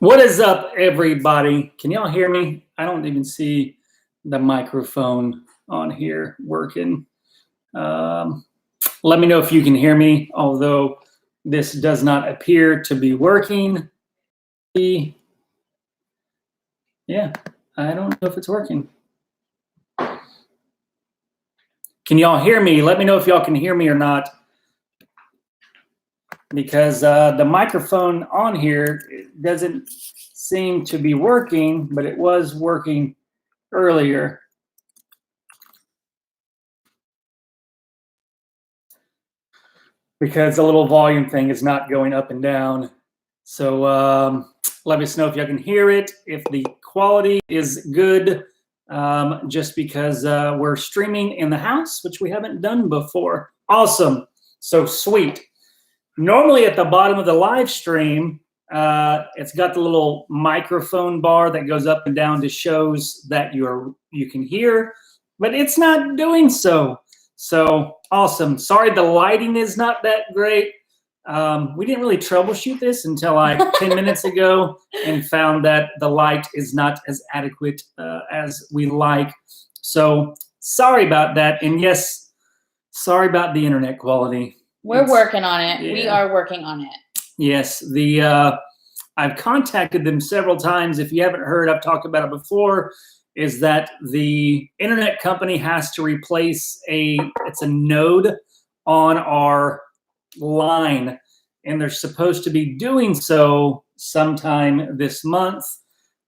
What is up, everybody? Can y'all hear me? I don't even see the microphone on here working. Let me know if you can hear me, although this does not appear to be working. Yeah, I don't know if it's working. Can y'all hear me? Let me know if y'all can hear me or not, because the microphone on here doesn't seem to be working, but it was working earlier. Because the little volume thing is not going up and down. So let us know if y'all can hear it, if the quality is good, just because we're streaming in the house, which we haven't done before. Awesome. So sweet. Normally at the bottom of the live stream, it's got the little microphone bar that goes up and down to shows that you can hear, but it's not doing so. So awesome. Sorry, the lighting is not that great. We didn't really troubleshoot this until like 10 minutes ago and found that the light is not as adequate as we like. So sorry about that. And yes, sorry about the internet quality. We're working on it. Yeah. We are working on it. Yes, I've contacted them several times. If you haven't heard, I've talked about it before, is that the internet company has to replace it's a node on our line, and they're supposed to be doing so sometime this month.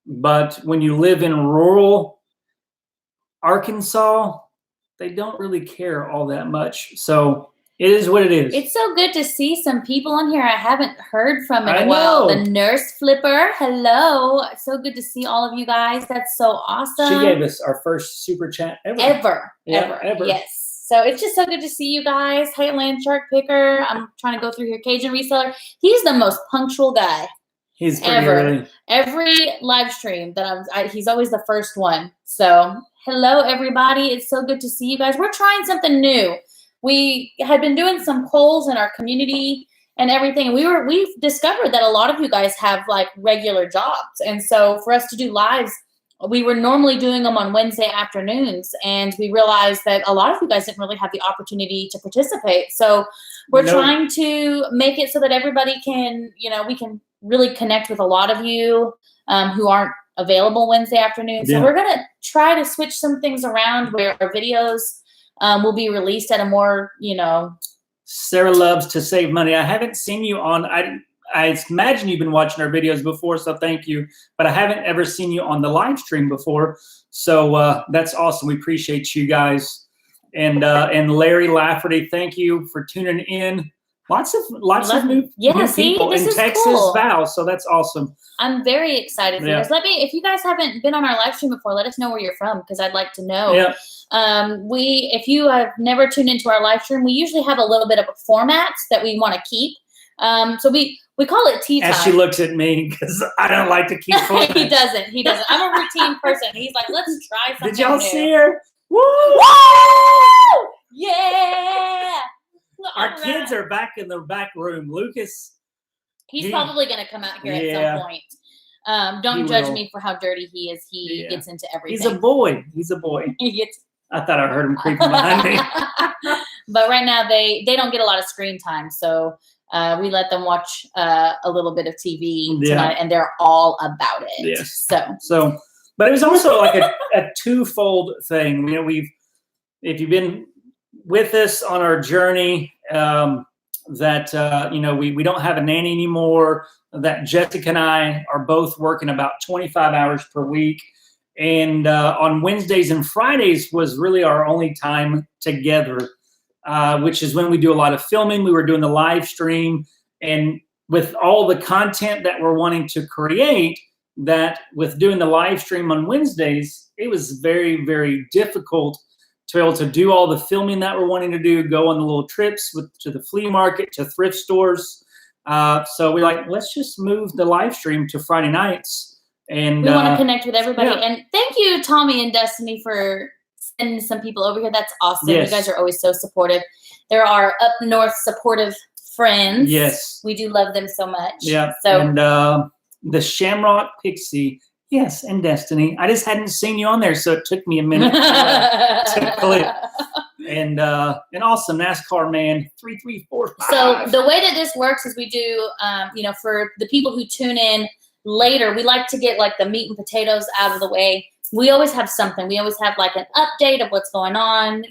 But when you live in rural Arkansas, they don't really care all that much. So it is what it is. It's so good to see some people on here I haven't heard from in a while. The Nurse Flipper, hello. So good to see all of you guys. That's so awesome. She gave us our first super chat ever. Ever. Yes. So it's just so good to see you guys. Hey, Land Shark Picker. I'm trying to go through here. Cajun Reseller. He's the most punctual guy. He's pretty early. Every live stream that he's always the first one. So hello, everybody. It's so good to see you guys. We're trying something new. We had been doing some polls in our community and everything. And we've discovered that a lot of you guys have like regular jobs. And so for us to do lives, we were normally doing them on Wednesday afternoons. And we realized that a lot of you guys didn't really have the opportunity to participate. So we're trying to make it so that everybody can, we can really connect with a lot of you who aren't available Wednesday afternoon. So we're going to try to switch some things around where our videos will be released at a more, Sarah loves to save money. I haven't seen you on, I imagine you've been watching our videos before, so thank you. But I haven't ever seen you on the live stream before. So that's awesome. We appreciate you guys. And Larry Lafferty, thank you for tuning in. Lots of new people in Texas, cool. Val, so that's awesome. I'm very excited for this. If you guys haven't been on our live stream before, let us know where you're from, because I'd like to know. Yeah. If you have never tuned into our live stream, we usually have a little bit of a format that we want to keep. So we call it tea time. As she looks at me, because I don't like to keep formats. He doesn't. I'm a routine person. He's like, let's try something. Did y'all new. see her? Woo! Woo! Yeah! Our kids are back in their back room. Lucas. He's probably going to come out here at some point. Don't judge me for how dirty he is. He gets into everything. He's a boy. I thought I heard him creeping behind me. But right now they don't get a lot of screen time. So we let them watch a little bit of TV tonight, and they're all about it. Yes. So, but it was also like a twofold thing. If you've been with us on our journey, we don't have a nanny anymore, that Jessica and I are both working about 25 hours per week. And on Wednesdays and Fridays was really our only time together, which is when we do a lot of filming. We were doing the live stream, and with all the content that we're wanting to create, that with doing the live stream on Wednesdays, it was very, very difficult to be able to do all the filming that we're wanting to do, go on the little trips to the flea market, to thrift stores. So we're like, let's just move the live stream to Friday nights. And we want to connect with everybody. Yeah. And thank you, Tommy and Destiny, for sending some people over here. That's awesome. Yes. You guys are always so supportive. There are up north supportive friends. Yes. We do love them so much. Yeah. So, and the Shamrock Pixie. Yes, and Destiny. I just hadn't seen you on there, so it took me a minute to click. And awesome NASCAR man 3345. So the way that this works is we do, for the people who tune in later, we like to get like the meat and potatoes out of the way. We always have something. We always have like an update of what's going on,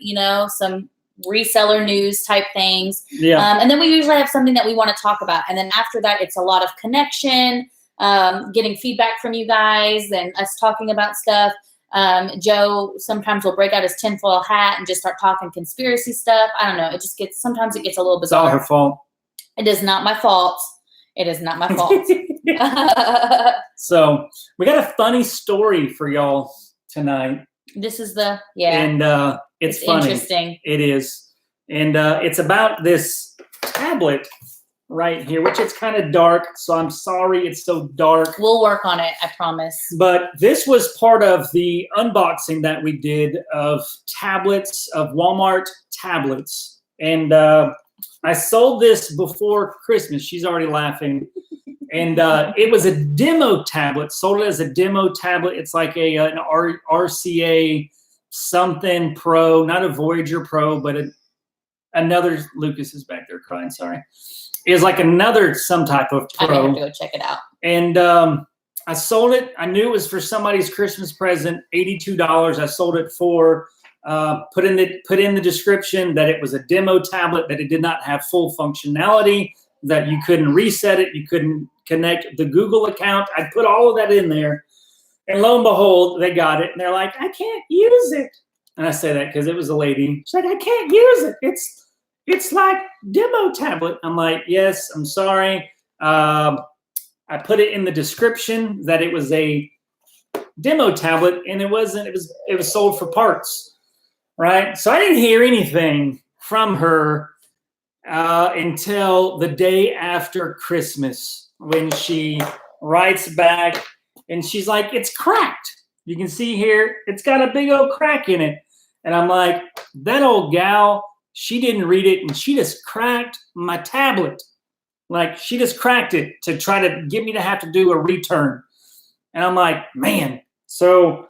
some reseller news type things. Yeah. And then we usually have something that we want to talk about. And then after that, it's a lot of connection, getting feedback from you guys and us talking about stuff. Joe sometimes will break out his tinfoil hat and just start talking conspiracy stuff. I don't know. Sometimes it gets a little bizarre. It's all her fault. It is not my fault. It is not my fault. So we got a funny story for y'all tonight. This is And it's funny. Interesting. It is. And it's about this tablet right here, which it's kind of dark. So I'm sorry it's so dark. We'll work on it, I promise. But this was part of the unboxing that we did of tablets, of Walmart tablets. And I sold this before Christmas. She's already laughing. And it was a demo tablet, sold it as a demo tablet. It's like an RCA something Pro, not a Voyager Pro, but another, Lucas is back there crying, sorry. It was like another, some type of Pro. I may have to go check it out. And I sold it. I knew it was for somebody's Christmas present, $82. I sold it for, put in the description that it was a demo tablet, that it did not have full functionality, that you couldn't reset it, you couldn't connect the Google account. I put all of that in there. And lo and behold, they got it. And they're like, I can't use it. And I say that because it was a lady. She's like, I can't use it. It's like demo tablet. I'm like, yes, I'm sorry. I put it in the description that it was a demo tablet, and it wasn't. It was sold for parts, right? So I didn't hear anything from her until the day after Christmas, when she writes back and she's like, it's cracked. You can see here, it's got a big old crack in it. And I'm like, that old gal, she didn't read it, and she just cracked my tablet. Like, she just cracked it to try to get me to have to do a return. And I'm like, man. So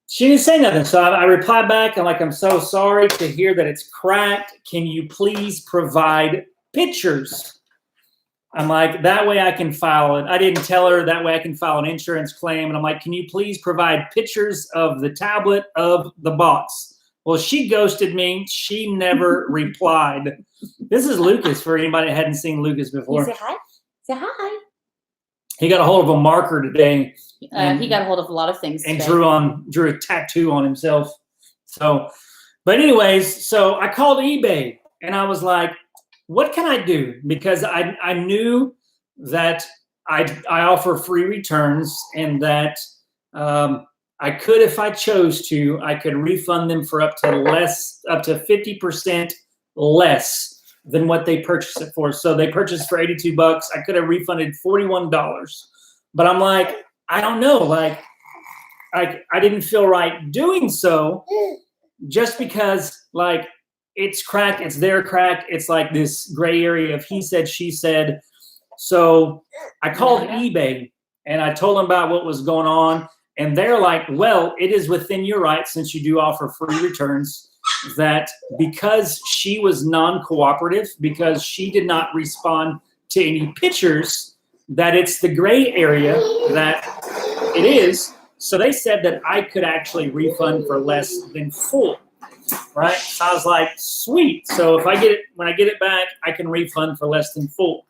she didn't say nothing. So I replied back. I'm like, I'm so sorry to hear that it's cracked. Can you please provide pictures? I'm like, that way I can file it. I didn't tell her that way I can file an insurance claim. And I'm like, can you please provide pictures of the tablet, of the box? Well, she ghosted me. She never replied. This is Lucas, for anybody that hadn't seen Lucas before. Say hi. Say hi. He got a hold of a marker today. He got a hold of a lot of things and today. drew a tattoo on himself. So, but anyways, so I called eBay and I was like, what can I do? Because I knew that I offer free returns, and that I could, if I chose to, I could refund them for up to 50% less than what they purchased it for. So they purchased for $82. I could have refunded $41. But I'm like, I don't know. Like, I didn't feel right doing so, just because, like, it's cracked, it's their crack. It's like this gray area of he said, she said. So I called eBay and I told them about what was going on. And they're like, well, it is within your rights, since you do offer free returns, that because she was non-cooperative, because she did not respond to any pictures, that it's the gray area that it is. So they said that I could actually refund for less than full, right? So I was like, sweet. So if I get it, when I get it back, I can refund for less than full.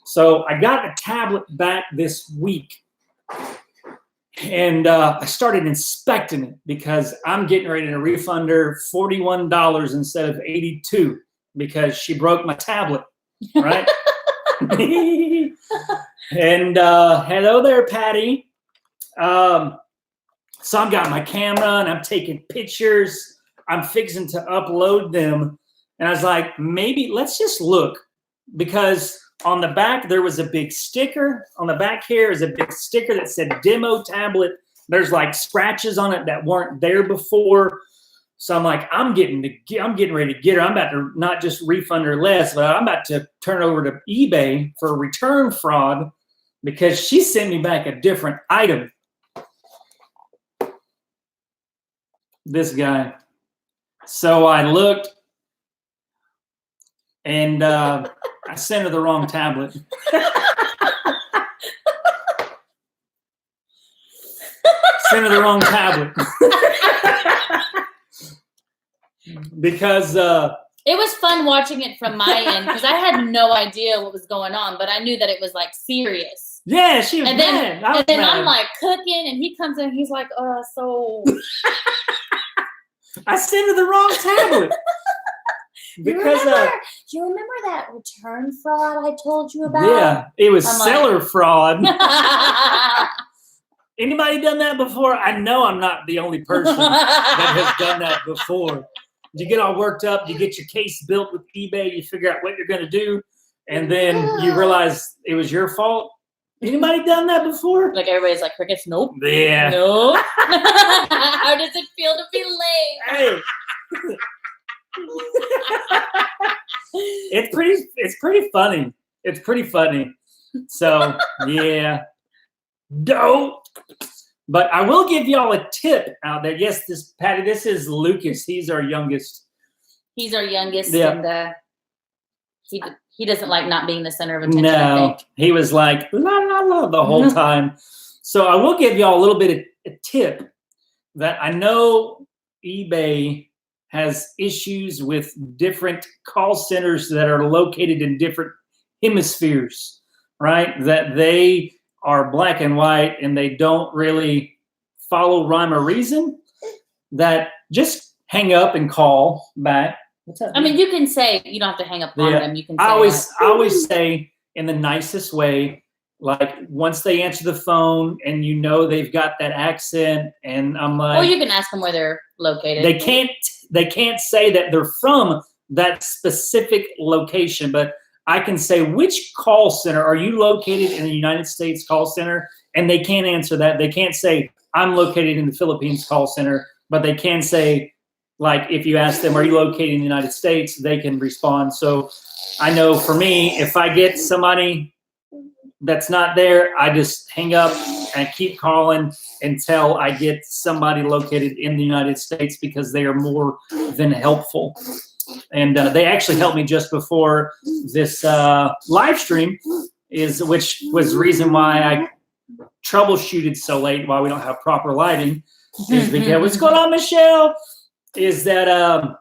So I got the tablet back this week. And I started inspecting it, because I'm getting ready to refund her $41 instead of $82, because she broke my tablet, right? And hello there, Patty. So I've got my camera and I'm taking pictures. I'm fixing to upload them. And I was like, maybe let's just look, because on the back, there was a big sticker. On the back here is a big sticker that said demo tablet. There's like scratches on it that weren't there before. So I'm like, I'm getting ready to get her. I'm about to not just refund her less, but I'm about to turn it over to eBay for return fraud because she sent me back a different item. This guy. So I looked and I sent her the wrong tablet. Sent her the wrong tablet. Because it was fun watching it from my end because I had no idea what was going on, but I knew that it was like serious. Yeah, she was and mad. then I'm like cooking, and he comes in, and he's like, so I sent her the wrong tablet. Because you remember that return fraud I told you about? Yeah, it was I'm seller fraud. Anybody done that before? I know I'm not the only person that has done that before. You get all worked up, you get your case built with eBay, you figure out what you're going to do, and then you realize it was your fault. Anybody done that before? Like everybody's like, crickets, nope. Yeah. Nope. How does it feel to be late? Hey. It's pretty funny. It's pretty funny. So yeah. Dope. But I will give y'all a tip out there. Yes, Patty, this is Lucas. He's our youngest. He's our youngest, Yeah. and he doesn't like not being the center of attention. I No, think. he was like la la la the whole time. So I will give y'all a little bit of a tip that I know eBay has issues with different call centers that are located in different hemispheres, right? That they are black and white and they don't really follow rhyme or reason. That just hang up and call back. What's up? I mean, you can say you don't have to hang up on them. You can. Say I always say in the nicest way, like once they answer the phone and you know they've got that accent, and I'm like, or you can ask them where they're located. They can't say that they're from that specific location, but I can say, which call center are you located in the United States call center? And they can't answer that. They can't say I'm located in the Philippines call center, but they can say, like, if you ask them, are you located in the United States? They can respond. So I know for me, if I get somebody that's not there, I just hang up and keep calling until I get somebody located in the United States because they are more than helpful. And they actually helped me just before this live stream, which was the reason why I troubleshooted so late, why we don't have proper lighting, is because what's going on, Michelle? Is that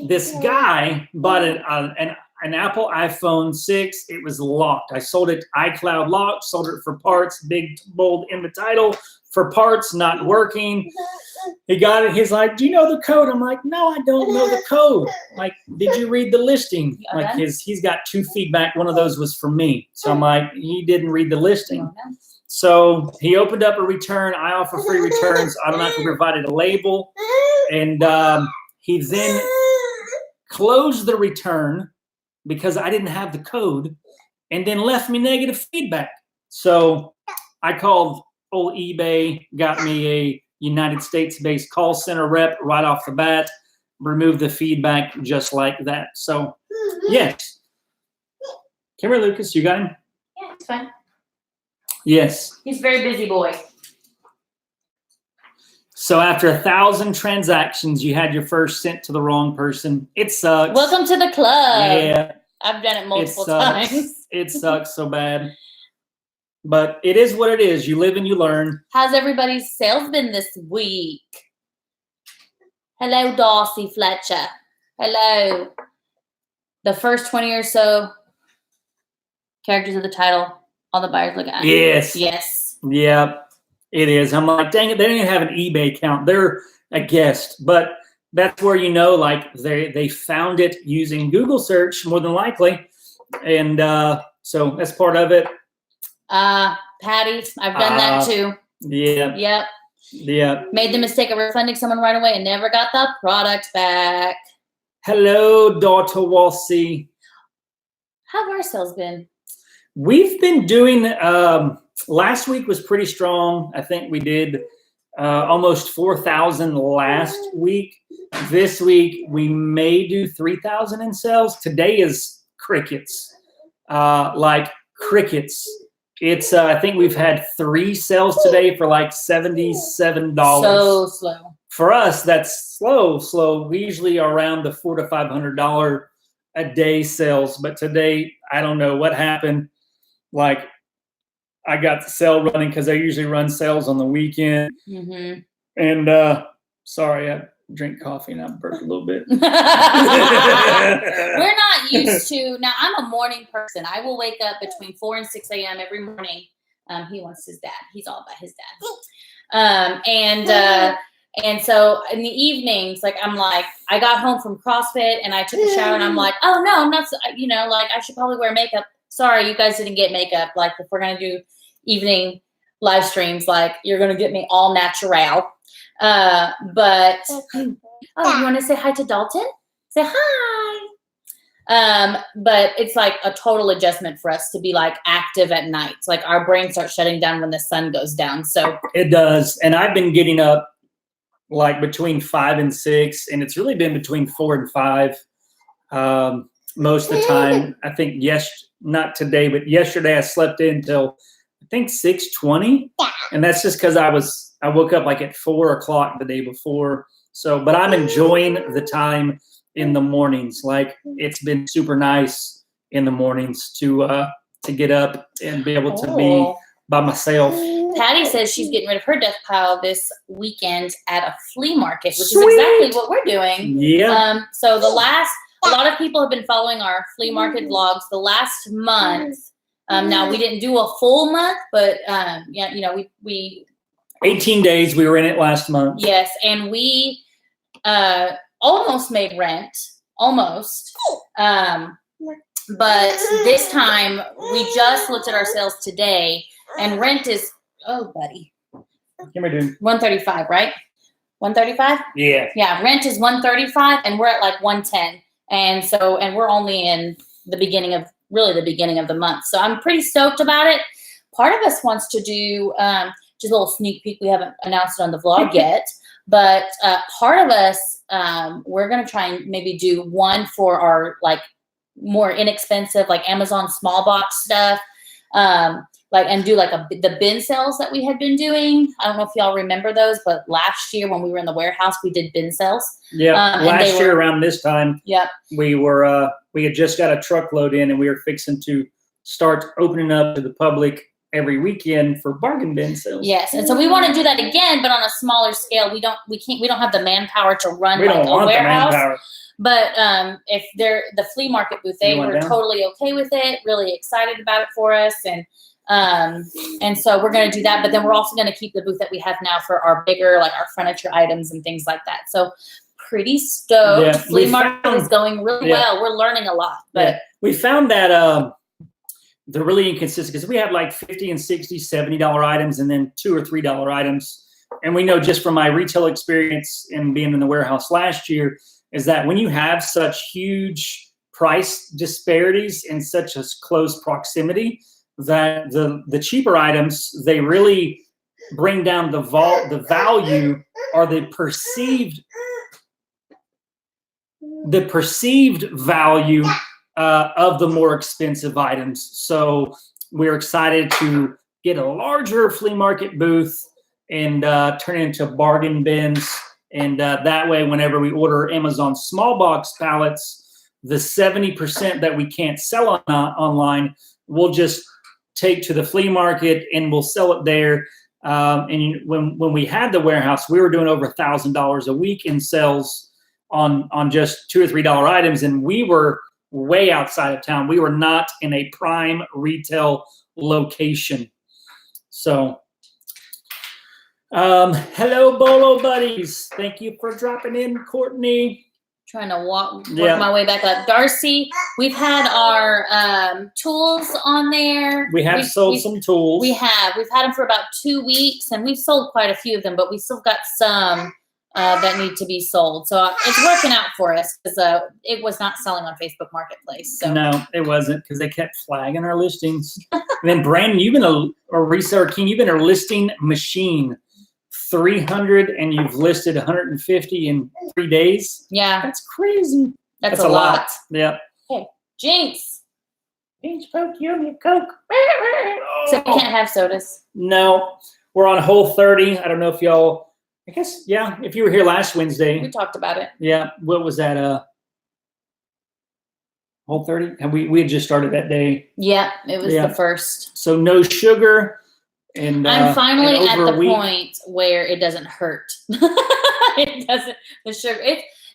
this guy bought an Apple iPhone 6. It was locked. I sold it iCloud locked, sold it for parts, big bold in the title, for parts, not working. He got it. He's like, do you know the code? I'm like, no, I don't know the code. Like, did you read the listing? Like he's got 2 feedback. One of those was from me. So I'm like, he didn't read the listing. So he opened up a return. I offer free returns. Automatically provided a label. And he then closed the return because I didn't have the code, and then left me negative feedback. So I called old eBay, got me a United States-based call center rep right off the bat, removed the feedback just like that. So, yes. Come here, Lucas. You got him? Yeah, it's fine. Yes. He's a very busy boy. So after 1,000 transactions, you had your first sent to the wrong person. It sucks. Welcome to the club. Yeah. I've done it multiple times. It sucks so bad. But it is what it is. You live and you learn. How's everybody's sales been this week? Hello, Darcy Fletcher. Hello. The first 20 or so characters of the title, all the buyers look at. Yes. Yes. Yeah, it is. I'm like, dang it, they don't even have an eBay account. They're a guest. But that's where you know, like, they found it using Google search, more than likely. And so that's part of it. Patty, I've done that too. Yeah. Yep. Yeah. Made the mistake of refunding someone right away and never got the product back. Hello, daughter Walsey. How have our sales been? We've been doing, last week was pretty strong. I think we did almost 4,000 last week. This week, we may do 3,000 in sales. Today is crickets, like crickets. It's, I think we've had 3 sales today for like $77. So slow. For us, that's slow. We usually are around the $400 to $500 a day sales. But today, I don't know what happened. Like, I got the sale running because I usually run sales on the weekend. Mm-hmm. And sorry, I drink coffee and I burped a little bit. We're not used to. Now, I'm a morning person. I will wake up between 4 and 6 a.m. every morning. He wants his dad. He's all about his dad. And so in the evenings, like I'm like, I got home from CrossFit and I took a shower and I'm like, oh no, I'm not. You know, like I should probably wear makeup. Sorry, you guys didn't get makeup. Like if we're gonna do evening live streams, like you're gonna get me all natural. But you want to say hi to Dalton? Say hi. But it's like a total adjustment for us to be like active at night. It's like our brain starts shutting down when the sun goes down. So it does. And I've been getting up like between 5 and 6, and it's really been between 4 and 5 most of the time. I think not today, but yesterday I slept in till I think 6:20, and that's just because I woke up like at 4 o'clock the day before. So, but I'm enjoying the time in the mornings. Like it's been super nice in the mornings to get up and be able to be by myself. Patty says she's getting rid of her death pile this weekend at a flea market, which is exactly what we're doing. Yeah. So a lot of people have been following our flea market vlogs the last month. Now we didn't do a full month, but yeah, you know, we 18 days we were in it last month. Yes, and we almost made rent, almost. But this time we just looked at our sales today, and rent is buddy. Come here, dude. 135, right? 135? Yeah. Yeah, rent is 135 and we're at like 110. And we're only in the beginning of the month. So I'm pretty stoked about it. Part of us wants to do just a little sneak peek. We haven't announced it on the vlog yet, but part of us, we're going to try and maybe do one for our like more inexpensive, like Amazon small box stuff. And do like the bin sales that we had been doing. I don't know if y'all remember those, but last year when we were in the warehouse, we did bin sales. Yeah, last year around this time, yep, we had just got a truckload in, and we were fixing to start opening up to the public every weekend for bargain bin sales. Yes, and so we want to do that again, but on a smaller scale. We don't have the manpower to run we don't want warehouse. The manpower. But if they're the flea market booth, they were totally okay with it, really excited about it for us, and so we're going to do that. But then we're also going to keep the booth that we have now for our bigger, like our furniture items and things like that. So pretty stoked. Yeah, flea market is going really well. We're learning a lot. But we found that they're really inconsistent because we have like $50 and $60, $70 items, and then $2 or $3 items. And we know just from my retail experience and being in the warehouse last year is that when you have such huge price disparities in such a close proximity, that the cheaper items, they really bring down the value or the perceived value of the more expensive items. So we're excited to get a larger flea market booth and turn it into bargain bins. And that way, whenever we order Amazon small box pallets, the 70% that we can't sell online, we'll just take to the flea market and we'll sell it there. And when we had the warehouse, we were doing over $1,000 a week in sales on just $2 or $3 items, and we were way outside of town. We were not in a prime retail location. So, hello, Bolo buddies. Thank you for dropping in, Courtney. Trying to work my way back up. Darcy, we've had our tools on there. We have sold some tools. We've had them for about 2 weeks, and we've sold quite a few of them, but we still got some that need to be sold. So it's working out for us because it was not selling on Facebook Marketplace. So no, it wasn't because they kept flagging our listings. And then Brandon, you've been a reseller king. You've been a listing machine 300 and you've listed 150 in 3 days. Yeah. That's crazy. That's a lot. Yeah. Hey, Jinx. Jinx, Coke, you owe me a Coke. So you can't have sodas. No, we're on Whole 30. I don't know if y'all, I guess, yeah, if you were here last Wednesday. We talked about it. Yeah. What was that? Whole 30? And we had just started that day. Yeah, it was the first. So no sugar. And I'm finally and at over the a week. point where it doesn't hurt. It doesn't. The sugar.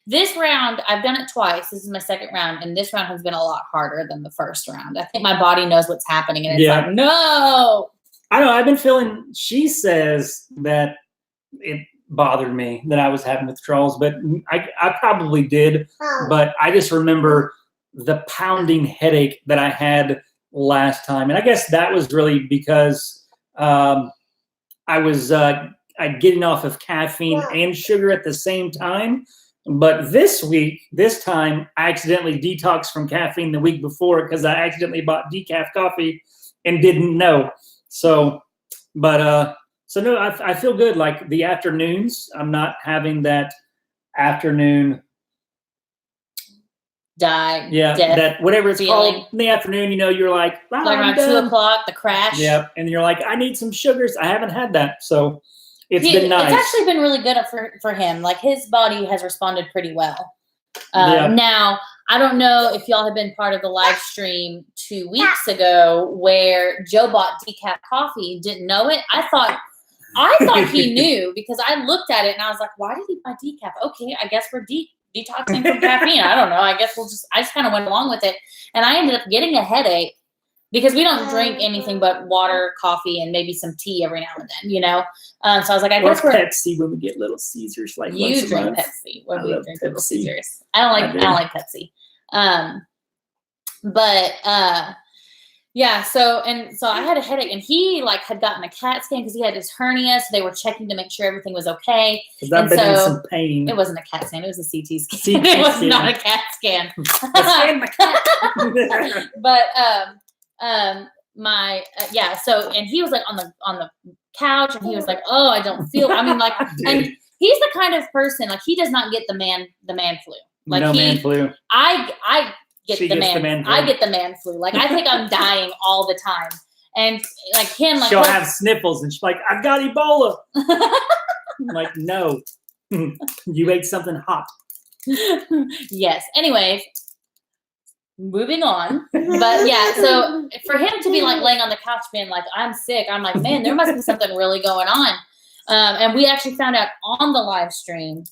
This round, I've done it twice. This is my second round, and this round has been a lot harder than the first round. I think my body knows what's happening, and it's like, no. I know. I've been feeling. She says that it bothered me that I was having withdrawals, but I probably did. But I just remember the pounding headache that I had last time, and I guess that was really because I was getting off of caffeine and sugar at the same time. But this time, I accidentally detoxed from caffeine the week before because I accidentally bought decaf coffee and didn't know. So no, I feel good. Like the afternoons, I'm not having that afternoon. Death, that whatever it's feeling. called in the afternoon. You're like around 2 o'clock, the crash. Yeah, and you're like, I need some sugars. I haven't had that, so it's been nice. It's actually been really good for him. Like his body has responded pretty well. Now, I don't know if y'all have been part of the live stream 2 weeks ago where Joe bought decaf coffee, didn't know it. I thought he knew because I looked at it and I was like, why did he buy decaf? Okay, I guess we're detoxing from caffeine. I don't know. I guess I just kind of went along with it. And I ended up getting a headache because we don't drink anything but water, coffee, and maybe some tea every now and then, So I was like, I guess we're Pepsi when we get Little Caesars. Like you drink Pepsi when we drink Little Caesars. I don't like Pepsi. Yeah. So I had a headache, and he had gotten a CAT scan because he had his hernia. So they were checking to make sure everything was okay. Because I've been in some pain. It wasn't a CAT scan. It was a CT scan. It was not a CAT scan. Scan my cat. But So and he was on the couch, and he was like, "Oh, I don't feel." I mean, and he's the kind of person he does not get the man flu. Man flu. I get the man flu. I get the man flu. I think I'm dying all the time. And him, she'll have sniffles and she's like, I've got Ebola. I'm like, no. You ate something hot. Yes. Anyways, moving on. But yeah, so for him to be laying on the couch being like, I'm sick, I'm like, man, there must be something really going on. And we actually found out on the live stream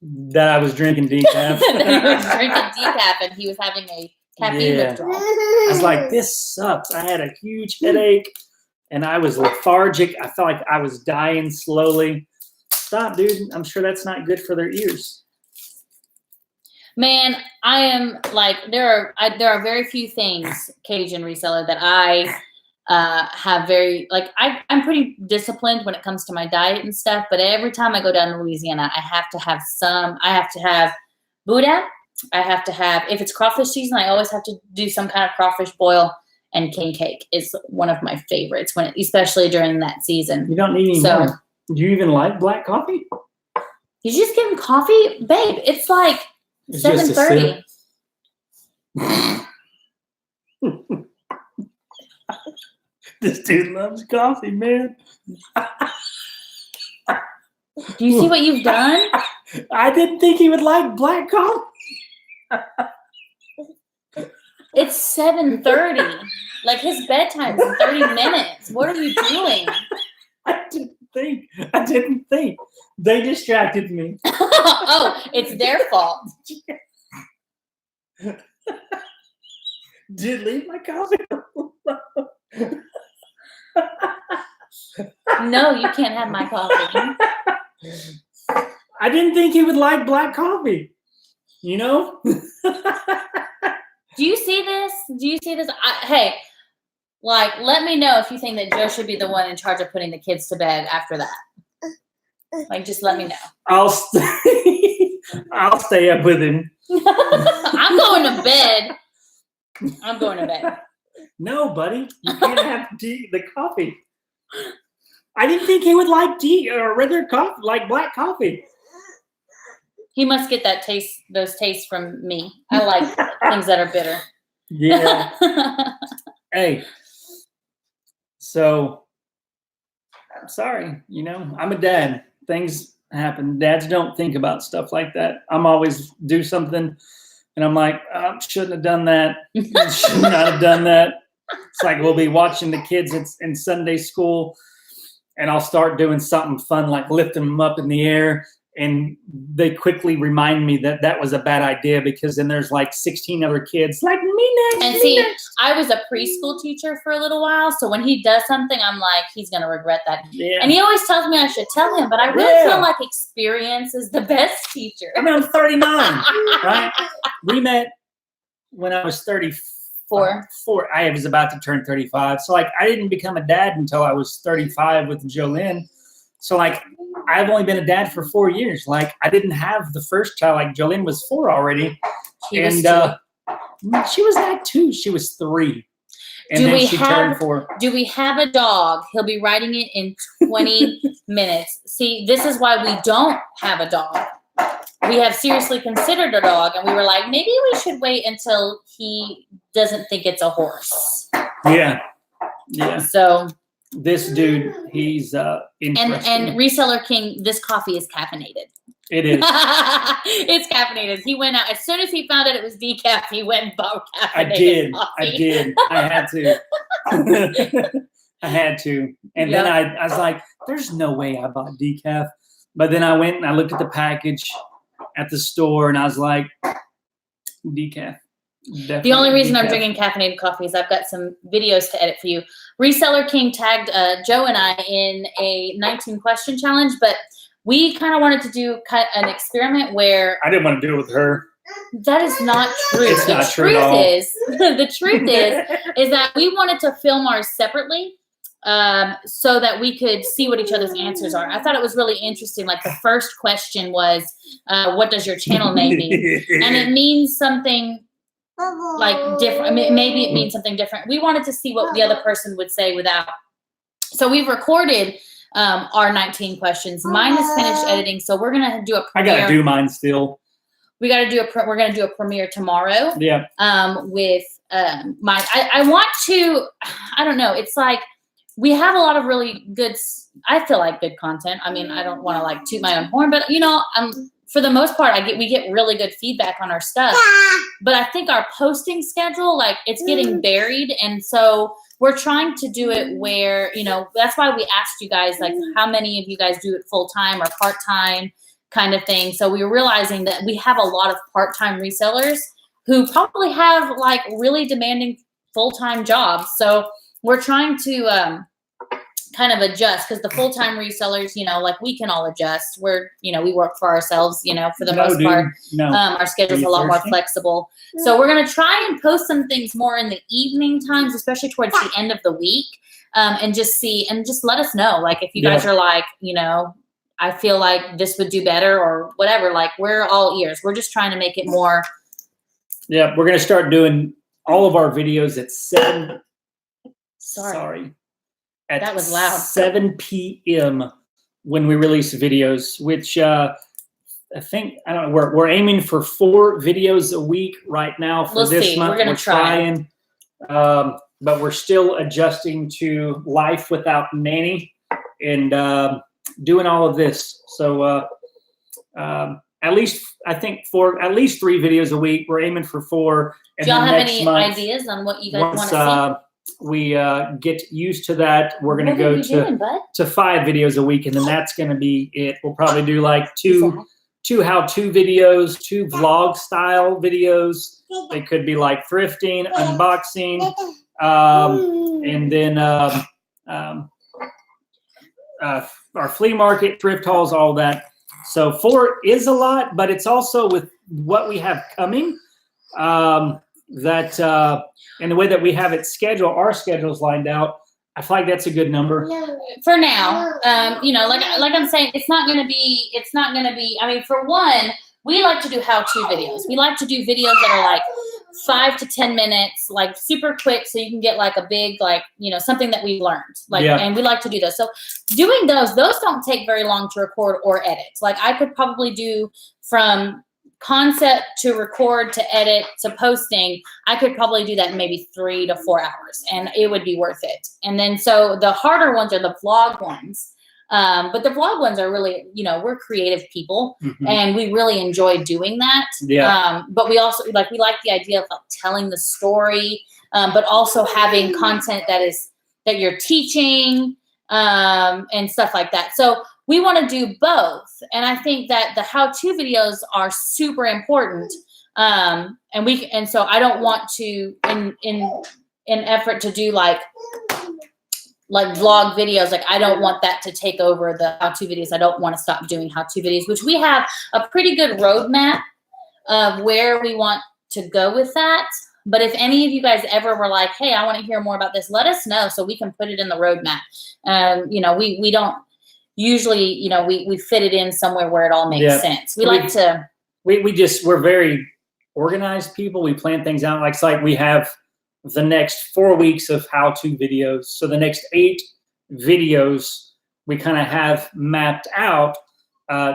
that I was drinking decaf. that he was drinking decaf and he was having a caffeine withdrawal. I was like, this sucks. I had a huge headache and I was lethargic. I felt like I was dying slowly. Stop, dude. I'm sure that's not good for their ears. Man, I am there are very few things, Cajun reseller, that I have very I'm pretty disciplined when it comes to my diet and stuff, but every time I go down to Louisiana, I have to have Buddha. I have to have, if it's crawfish season, I always have to do some kind of crawfish boil, and king cake is one of my favorites especially during that season. You don't need any more. Do you even like black coffee? You just getting coffee? Babe, it's 7:30. This dude loves coffee, man. Do you see what you've done? I didn't think he would like black coffee. It's 7:30. His bedtime's in 30 minutes. What are you doing? I didn't think. They distracted me. Oh, it's their fault. Did leave my coffee? No, you can't have my coffee. I didn't think he would like black coffee. Do you see this? Hey, let me know if you think that Joe should be the one in charge of putting the kids to bed after that. Just let me know. I'll stay up with him. I'm going to bed. No, buddy. You can't have the coffee. I didn't think he would like tea or regular coffee, like black coffee. He must get those tastes from me. I like things that are bitter. Yeah. Hey. So I'm sorry, I'm a dad. Things happen. Dads don't think about stuff like that. I'm always do something and I'm like, oh, shouldn't have done that. Should not have done that. It's like we'll be watching the kids in Sunday school and I'll start doing something fun like lifting them up in the air. And they quickly remind me that was a bad idea because then there's like 16 other kids like me next. And see, I was a preschool teacher for a little while. So when he does something, I'm like, he's going to regret that. Yeah. And he always tells me I should tell him, but I really feel like experience is the best teacher. I mean, I'm 39, right? We met when I was 34. I was about to turn 35. So like I didn't become a dad until I was 35 with Jolene. So like I've only been a dad for 4 years. Like I didn't have the first child. Like Jolene was 4 already. She was not 2. She was 3. And then she turned 4. Do we have a dog? He'll be writing it in 20 minutes. See, this is why we don't have a dog. We have seriously considered a dog, and we were like, maybe we should wait until he doesn't think it's a horse. Yeah. Yeah. So this dude, he's interesting. And Reseller King, this coffee is caffeinated. It is. It's caffeinated. He went out as soon as he found out it was decaf. He went and bought caffeinated coffee. I did. I had to. I had to. And then I was like, "There's no way I bought decaf." But then I went and I looked at the package at the store, and I was like, "Decaf." Definitely the only reason I'm drinking caffeinated coffee is I've got some videos to edit for you. Reseller King tagged Joe and I in a 19-question challenge, but we kind of wanted to do an experiment where I didn't want to do it with her. That is not true. It's not true at all. The truth is that we wanted to film ours separately so that we could see what each other's answers are. I thought it was really interesting. Like the first question was, what does your channel name mean? And it means something like different. I mean, maybe it means something different. We wanted to see what the other person would say without. So we've recorded our 19 questions. Mine is finished editing, so we're gonna do a premiere. I gotta do mine still. We're gonna do a premiere tomorrow. Yeah. With my, I want to. I don't know. It's like we have a lot of really good. I feel like good content. I mean, I don't want to like toot my own horn, but for the most part, we get really good feedback on our stuff. But I think our posting schedule, like it's getting buried. And so we're trying to do it where, that's why we asked you guys, like how many of you guys do it full-time or part-time kind of thing. So we were realizing that we have a lot of part-time resellers who probably have like really demanding full-time jobs. So we're trying to, kind of adjust because the full-time resellers, like we can all adjust. We work for ourselves, for the most part. No. Our schedule's a lot more flexible. So we're going to try and post some things more in the evening times, especially towards the end of the week, and just let us know. Like if you guys are like, I feel like this would do better or whatever, like we're all ears. We're just trying to make it more. Yeah. We're going to start doing all of our videos at 7. Sorry. That was loud. 7 p.m. when we release videos, which I think, I don't know, we're aiming for 4 videos a week right now for this month. We're going to try. But we're still adjusting to life without Nanny and doing all of this. So at least, I think at least 3 videos a week. We're aiming for 4. And do y'all have any ideas on what you guys want to see? We get used to that. We're going to go to 5 videos a week, and then that's going to be it. We'll probably do like 2 how-to videos, 2 vlog style videos. They could be like thrifting, unboxing, and then our flea market, thrift hauls, all that. So 4 is a lot, but it's also with what we have coming and the way that we have it scheduled, our schedule's lined out, I feel like that's a good number. For now, like I'm saying, it's not going to be, I mean, for one, we like to do how-to videos. We like to do videos that are like 5 to 10 minutes, like super quick, so you can get like a big, like, something that we learned, like, and we like to do those. So doing those don't take very long to record or edit. Like I could probably do from concept to record to edit to posting. I could probably do that in maybe 3 to 4 hours, and it would be worth it. And then so the harder ones are the vlog ones. But the vlog ones are really, we're creative people, and we really enjoy doing that. Yeah. But we also we like the idea of like telling the story, but also having content that you're teaching, and stuff like that. So we want to do both. And I think that the how-to videos are super important. And so I don't want to, in effort to do like vlog videos, like I don't want that to take over the how-to videos. I don't want to stop doing how-to videos, which we have a pretty good roadmap of where we want to go with that. But if any of you guys ever were like, hey, I want to hear more about this, let us know so we can put it in the roadmap. We don't usually, we fit it in somewhere where it all makes sense. We're very organized people. We plan things out. Like we have the next 4 weeks of how-to videos. So the next 8 videos we kind of have mapped out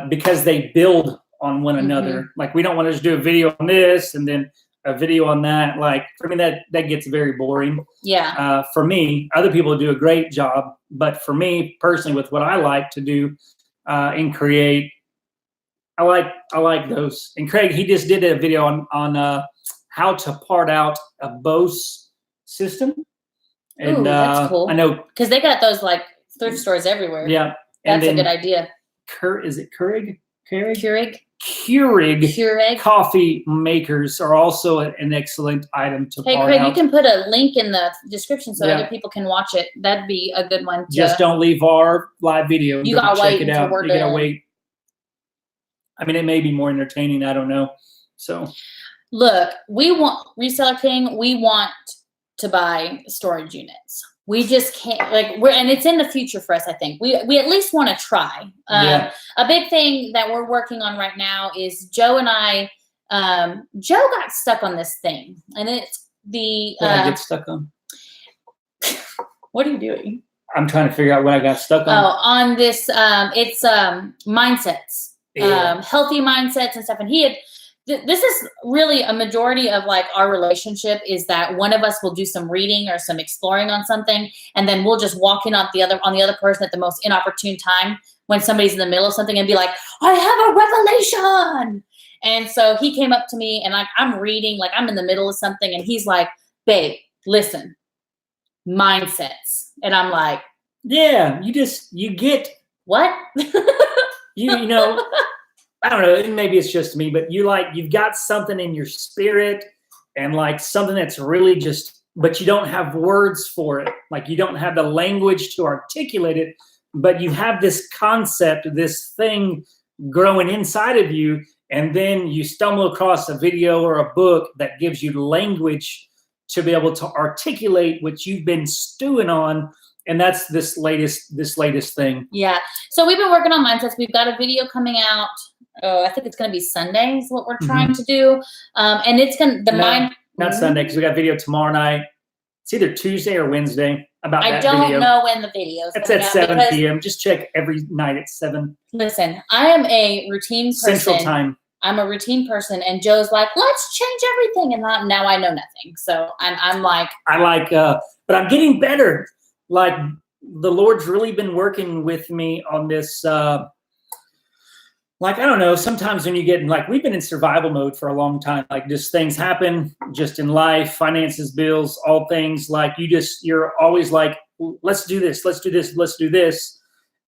because they build on one another. Like we don't want to just do a video on this and then a video on that. Like for me, that gets very boring. Yeah. For me, other people do a great job, but for me personally, with what I like to do and create, I like those. And Craig, he just did a video on how to part out a Bose system. And that's cool. I know because they got those like thrift stores everywhere. Yeah. That's a good idea. Is it Keurig? Keurig coffee makers are also an excellent item to part Craig, out. you can put a link in the description so other people can watch it. That'd be a good one. Just don't leave our live video. You gotta wait until we're done. You gotta wait. I mean, it may be more entertaining. I don't know. So, look, we want Reseller King. We want to buy storage units. We just can't, and it's in the future for us, I think. We at least want to try. A big thing that we're working on right now is Joe and I, Joe got stuck on this thing. And it's the... What did I get stuck on? What are you doing? I'm trying to figure out what I got stuck on. Oh, on this, it's mindsets. Healthy mindsets and stuff. And he had... This is really a majority of like our relationship is that one of us will do some reading or some exploring on something, and then we'll just walk in on the other person at the most inopportune time when somebody's in the middle of something and be like, I have a revelation. And so he came up to me and I'm reading, like I'm in the middle of something, and he's like, babe, listen, mindsets. And I'm like, yeah, you get what? you know. I don't know, maybe it's just me, but you've got something in your spirit and like something that's really but you don't have words for it. Like you don't have the language to articulate it, but you have this concept, this thing growing inside of you. And then you stumble across a video or a book that gives you language to be able to articulate what you've been stewing on. And that's this latest thing. Yeah. So we've been working on mindsets. We've got a video coming out. I think it's going to be Sunday is what we're trying to do. And it's going to, not Sunday, because we got video tomorrow night. It's either Tuesday or Wednesday about that video. I don't know when the video's It's at 7 p.m. Just check every night at 7. Listen, I am a routine person. Central time. I'm a routine person, and Joe's like, let's change everything. And now I know nothing. So I'm like. But I'm getting better. Like the Lord's really been working with me on this. Like, I don't know, sometimes when you get we've been in survival mode for a long time, like just things happen just in life, finances, bills, all things like you're always like, let's do this.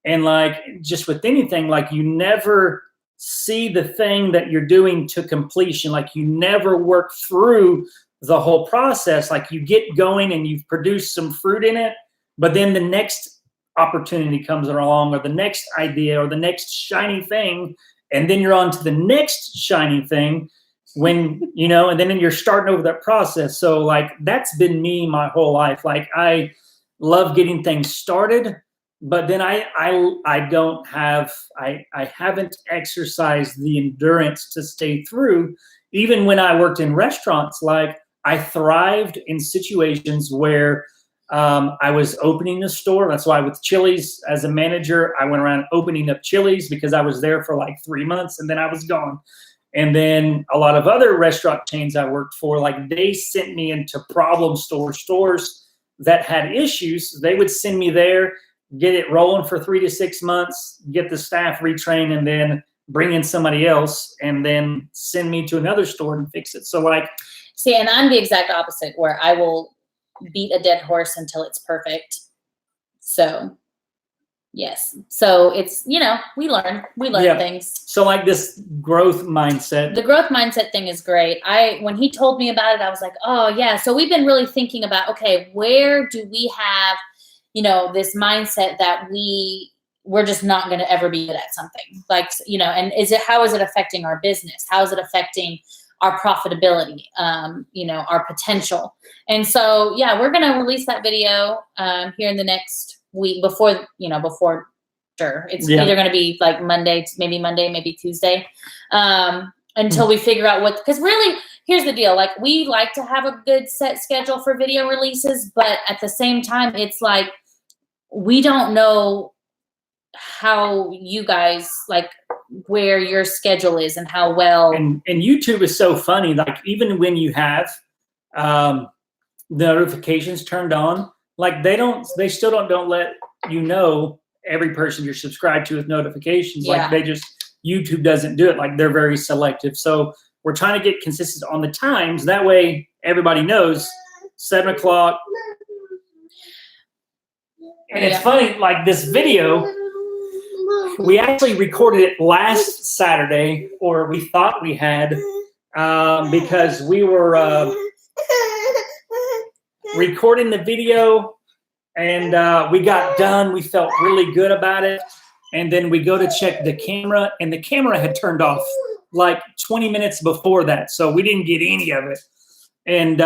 And like, just with anything, like you never see the thing that you're doing to completion. Like you never work through the whole process. Like you get going and you've produced some fruit in it, but then the next opportunity comes along or the next idea or the next shiny thing, and then you're on to the next shiny thing and then you're starting over that process. So like that's been me my whole life. Like I love getting things started, but then I haven't exercised the endurance to stay through even when I worked in restaurants, like I thrived in situations where I was opening a store. That's why with Chili's as a manager, I went around opening up Chili's because I was there for like 3 months and then I was gone. And then a lot of other restaurant chains I worked for, like they sent me into problem stores that had issues. They would send me there, get it rolling for 3 to 6 months, get the staff retrained, and then bring in somebody else and then send me to another store and fix it. So like, see, and I'm the exact opposite, where I will beat a dead horse until it's perfect. So yes. So it's, we learn things. So like this growth mindset. The growth mindset thing is great. When he told me about it, I was like, oh yeah. So we've been really thinking about, okay, where do we have, this mindset that we're just not going to ever be good at something, like, and how is it affecting our business? How is it affecting our profitability, our potential? And so, yeah, we're going to release that video here in the next week before sure. It's either going to be like Monday, maybe Tuesday, until we figure out because really, here's the deal. Like, we like to have a good set schedule for video releases, but at the same time, it's like, we don't know how you guys, like, where your schedule is and how well. And YouTube is so funny. Like, even when you have notifications turned on, like they still don't let every person you're subscribed to with notifications. Yeah. Like YouTube doesn't do it. Like, they're very selective. So we're trying to get consistent on the times. That way everybody knows 7 o'clock. And it's funny, like this video, we actually recorded it last Saturday, or we thought we had, because we were recording the video and we got done. We felt really good about it. And then we go to check the camera, and the camera had turned off like 20 minutes before that. So we didn't get any of it. And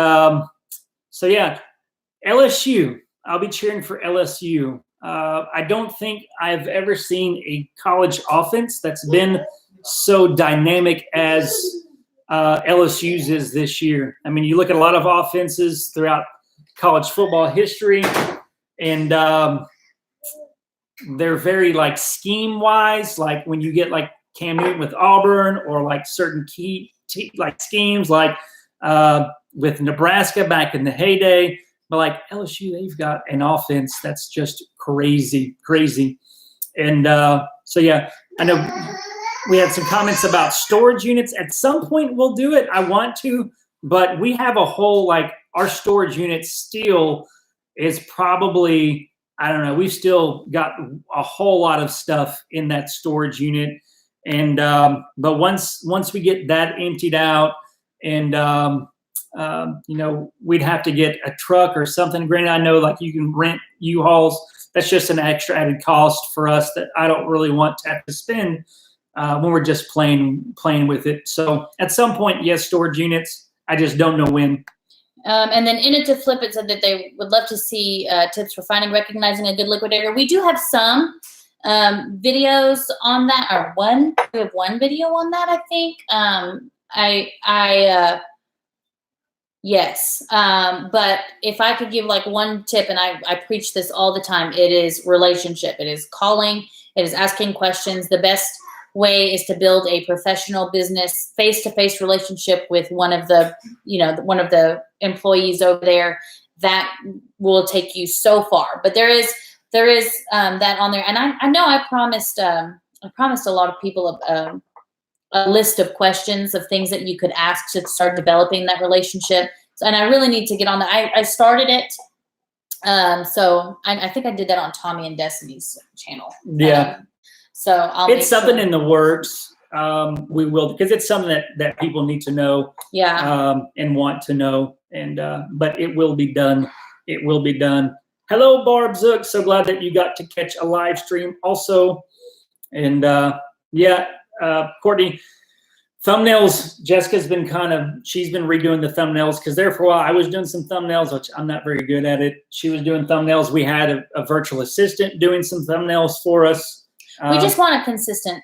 so, yeah, LSU. I'll be cheering for LSU. I don't think I've ever seen a college offense that's been so dynamic as LSU's is this year. I mean, you look at a lot of offenses throughout college football history, and they're very, like, scheme-wise. Like, when you get, like, Cam Newton with Auburn, or, like, certain key schemes, like with Nebraska back in the heyday. But like LSU, they've got an offense that's just crazy. And so, yeah, I know we had some comments about storage units. At some point we'll do it. I want to, but we have a whole, like, our storage unit still is probably, I don't know, we've still got a whole lot of stuff in that storage unit. And but once we get that emptied out, and we'd have to get a truck or something. Granted, I know, like, you can rent U-Hauls. That's just an extra added cost for us that I don't really want to have to spend when we're just playing with it. So at some point, yes, storage units. I just don't know when. And then In It to Flip It said that they would love to see tips for finding, recognizing a good liquidator. We do have some videos on that, or we have one video on that, I think. Yes. But if I could give, like, one tip, and I preach this all the time, it is relationship. It is calling. It is asking questions. The best way is to build a professional business face-to-face relationship with one of the employees over there. That will take you so far. But there is that on there. And I know I promised a lot of people a list of questions of things that you could ask to start developing that relationship. And I really need to get on that. I started it. So I think I did that on Tommy and Destiny's channel. Yeah. So it's something in the works. We will, because it's something that people need to know. Yeah. And want to know. And but it will be done. It will be done. Hello, Barb Zook. So glad that you got to catch a live stream also. And Courtney, thumbnails, Jessica's been she's been redoing the thumbnails, because there for a while I was doing some thumbnails, which I'm not very good at it. She was doing thumbnails. We had a virtual assistant doing some thumbnails for us. We just want a consistent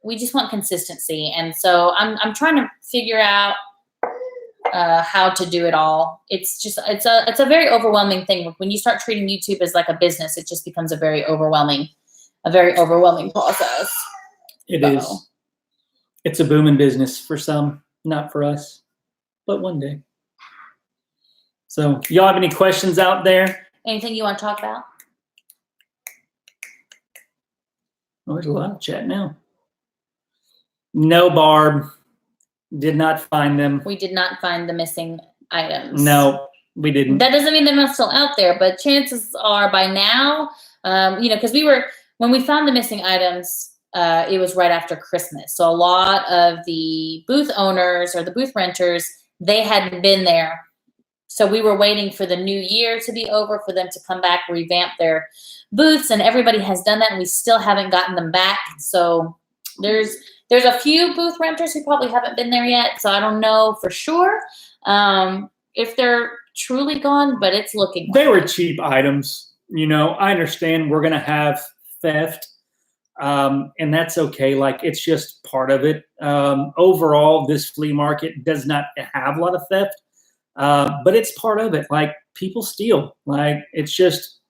we just want consistency. And so I'm trying to figure out how to do it all. It's a very overwhelming thing. When you start treating YouTube as like a business, it just becomes a very overwhelming process. It is. It's a booming business for some, not for us, but one day. So y'all have any questions out there? Anything you want to talk about? Oh, there's a lot of chat now. No, Barb. Did not find them. We did not find the missing items. No, we didn't. That doesn't mean they're not still out there, but chances are by now, because when we found the missing items, it was right after Christmas. So a lot of the booth owners or the booth renters, they hadn't been there. So we were waiting for the new year to be over for them to come back, revamp their booths, and everybody has done that, and we still haven't gotten them back. So there's a few booth renters who probably haven't been there yet, so I don't know for sure if they're truly gone, but it's looking like they were cheap items. I understand we're going to have theft, and that's okay. Like, it's just part of it. Overall, this flea market does not have a lot of theft, but it's part of it. Like, people steal. Like, it's just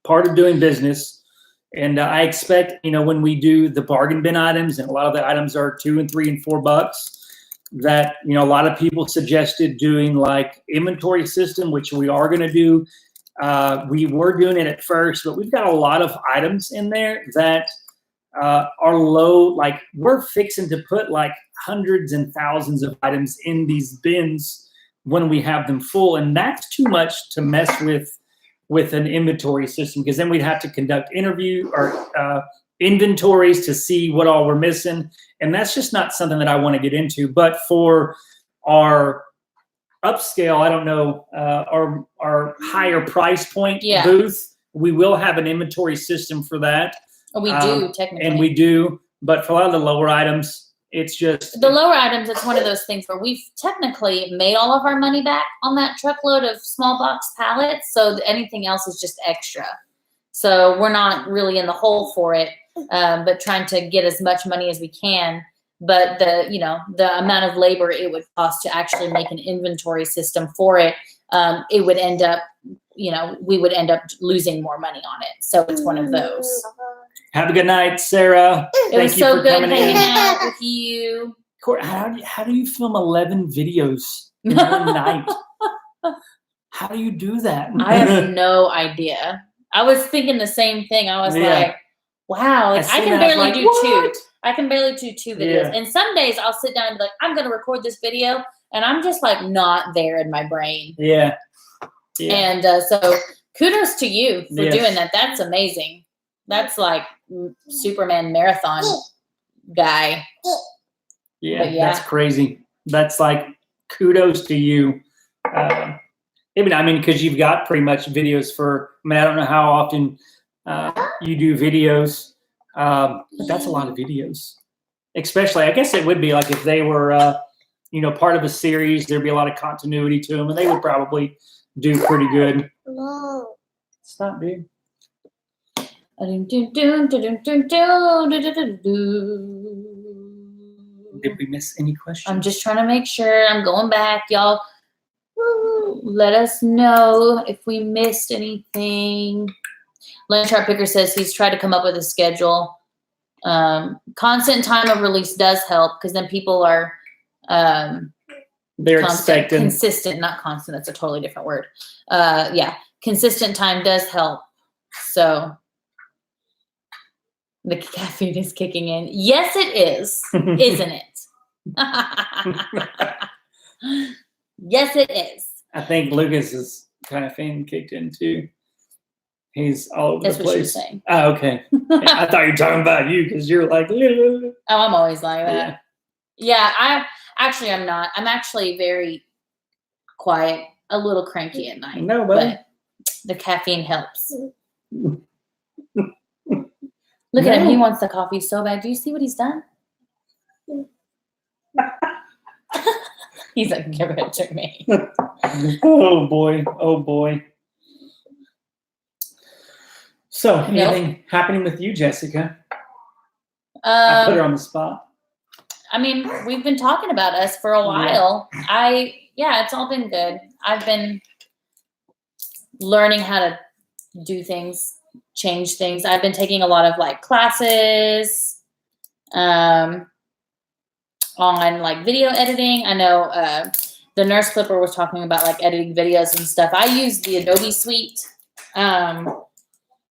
part of doing business. And I expect, when we do the bargain bin items, and a lot of the items are $2 and $3 and $4, that, a lot of people suggested doing like inventory system, which we are going to do. We were doing it at first, but we've got a lot of items in there that are low. Like, we're fixing to put like hundreds and thousands of items in these bins when we have them full. And that's too much to mess with an inventory system, because then we'd have to conduct inventories to see what all we're missing. And that's just not something that I want to get into. But for our upscale, I don't know, our higher price point booth, we will have an inventory system for that. We do, technically. And we do. But for a lot of the lower items, it's just the lower items. It's one of those things where we've technically made all of our money back on that truckload of small box pallets. So anything else is just extra. So we're not really in the hole for it, but trying to get as much money as we can. But the amount of labor it would cost to actually make an inventory system for it, it would end up, we would end up losing more money on it. So it's one of those. Have a good night, Sarah. It was so good hanging out with you. How do you film 11 videos in one night? How do you do that? I have no idea. I was thinking the same thing. I was like, wow, I can barely do two. I can barely do 2 videos. And some days I'll sit down and be like, I'm going to record this video. And I'm just like not there in my brain. Yeah. And so kudos to you for doing that. That's amazing. That's like Superman marathon guy. Yeah, that's crazy. That's like kudos to you. Because you've got pretty much videos for, I don't know how often you do videos, but that's a lot of videos. Especially, I guess it would be like if they were, part of a series, there'd be a lot of continuity to them, and they would probably do pretty good. No. Stop, dude. Did we miss any questions? I'm just trying to make sure. I'm going back. Y'all, let us know if we missed anything. Landshark Picker says he's tried to come up with a schedule. Constant time of release does help, because then people are they're expecting consistent, not constant. That's a totally different word. Consistent time does help. So the caffeine is kicking in. Yes, it is. Isn't it? Yes, it is. I think Lucas's caffeine kicked in too. He's all over That's the what place. she's saying. Oh, okay. I thought you were talking about you, because you're like, oh, I'm always like that. Yeah, I'm not. I'm actually very quiet, a little cranky at night. No, but the caffeine helps. Look at him. He wants the coffee so bad. Do you see what he's done? He's like, give it to me. Oh, boy. Oh, boy. So, anything happening with you, Jessica? I put her on the spot. I mean, we've been talking about us for a while. Yeah, it's all been good. I've been learning how to do things, change things. I've been taking a lot of like classes on like video editing. I know the nurse flipper was talking about like editing videos and stuff. I use the Adobe Suite.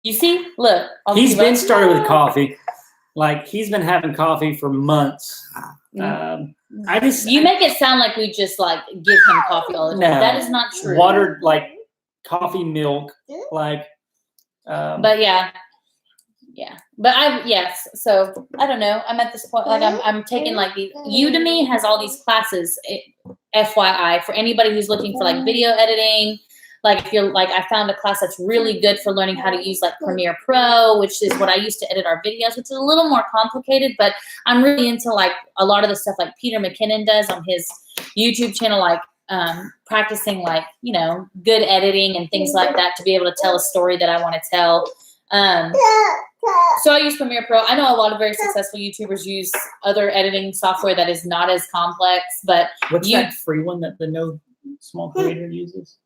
You see, look. He's been started with coffee. Like he's been having coffee for months. You make it sound like we just like give him coffee all the time. No, that is not true. Watered like coffee milk, like. But yeah. But so I don't know. I'm at this point, like I'm taking like Udemy has all these classes, FYI, for anybody who's looking for like video editing. Like if you're like, I found a class that's really good for learning how to use like Premiere Pro, which is what I use to edit our videos, which is a little more complicated, but I'm really into like a lot of the stuff like Peter McKinnon does on his YouTube channel, like practicing like, you know, good editing and things like that to be able to tell a story that I want to tell. So I use Premiere Pro. I know a lot of very successful YouTubers use other editing software that is not as complex, but what's that free one that the No Small Creator uses?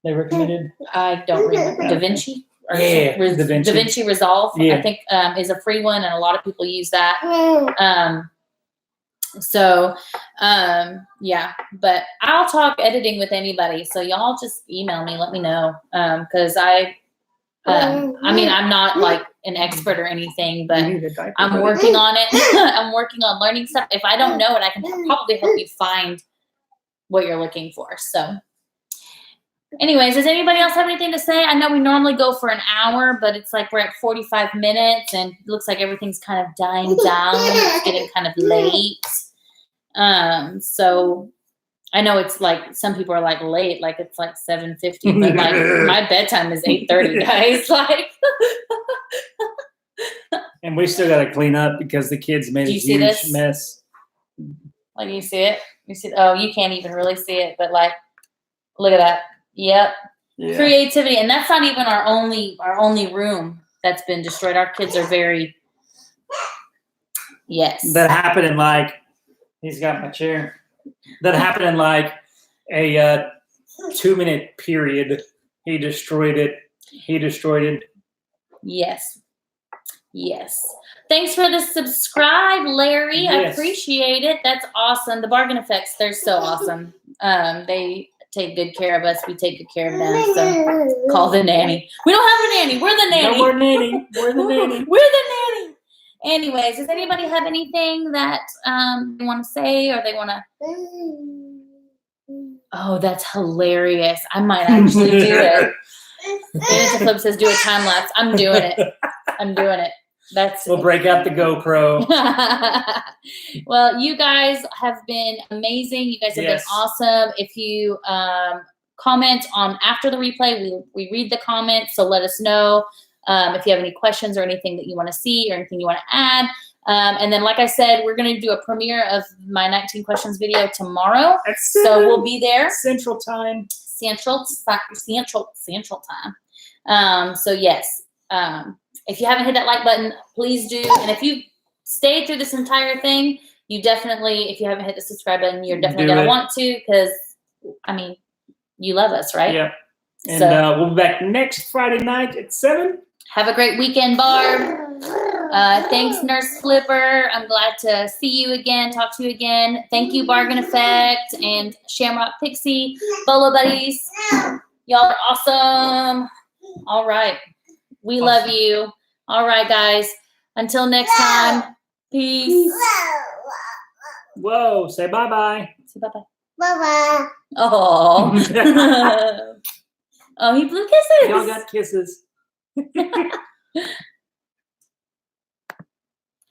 They recommended? I don't remember. DaVinci? Yeah, DaVinci. DaVinci Resolve, yeah. I think, is a free one, and a lot of people use that. Yeah, but I'll talk editing with anybody. So y'all just email me, let me know. Because I mean, I'm not like an expert or anything, but I'm working on it. I'm working on learning stuff. If I don't know it, I can probably help you find what you're looking for. So anyways, does anybody else have anything to say? I know we normally go for an hour, but it's like we're at 45 minutes and it looks like everything's kind of dying down. It's getting kind of late. So I know it's like some people are like late, like it's like 7:50, but like my bedtime is 8:30, guys. Like, and we still got to clean up because the kids made a huge mess. Like, you see it? You see? Oh, you can't even really see it, but like, look at that. Yep. Yeah. Creativity, and that's not even our only room that's been destroyed. Our kids are very That happened in like. He's got my chair. That happened in like a 2-minute period. He destroyed it. Yes. Thanks for the subscribe, Larry. Yes. I appreciate it. That's awesome. The bargain effects, they're so awesome. They take good care of us. We take good care of them. So call the nanny. We don't have a nanny. We're the nanny. No, we're nanny. We're the nanny. We're the nanny. Anyways, does anybody have anything that they want to say or they want to? Oh, that's hilarious. I might actually do it. Mr. Flip says do a time lapse. I'm doing it. We'll break out the GoPro. Well, you guys have been amazing. You guys have been awesome. If you comment on after the replay, we read the comments, so let us know. If you have any questions or anything that you want to see or anything you want to add. And then, like I said, we're going to do a premiere of my 19 questions video tomorrow. So we'll be there. Central time. Central time. So yes, if you haven't hit that like button, please do. And if you stayed through this entire thing, you definitely, if you haven't hit the subscribe button, you're definitely going to want to, because, I mean, you love us, right? Yeah. And we'll be back next Friday night at 7. Have a great weekend, Barb. Thanks, Nurse Flipper. I'm glad to see you again, talk to you again. Thank you, Bargain Effect and Shamrock Pixie, Bolo Buddies. Y'all are awesome. All right. We love you. All right, guys. Until next time, peace. Whoa, say bye-bye. Say bye-bye. Bye-bye. Oh. Oh, he blew kisses. Y'all got kisses.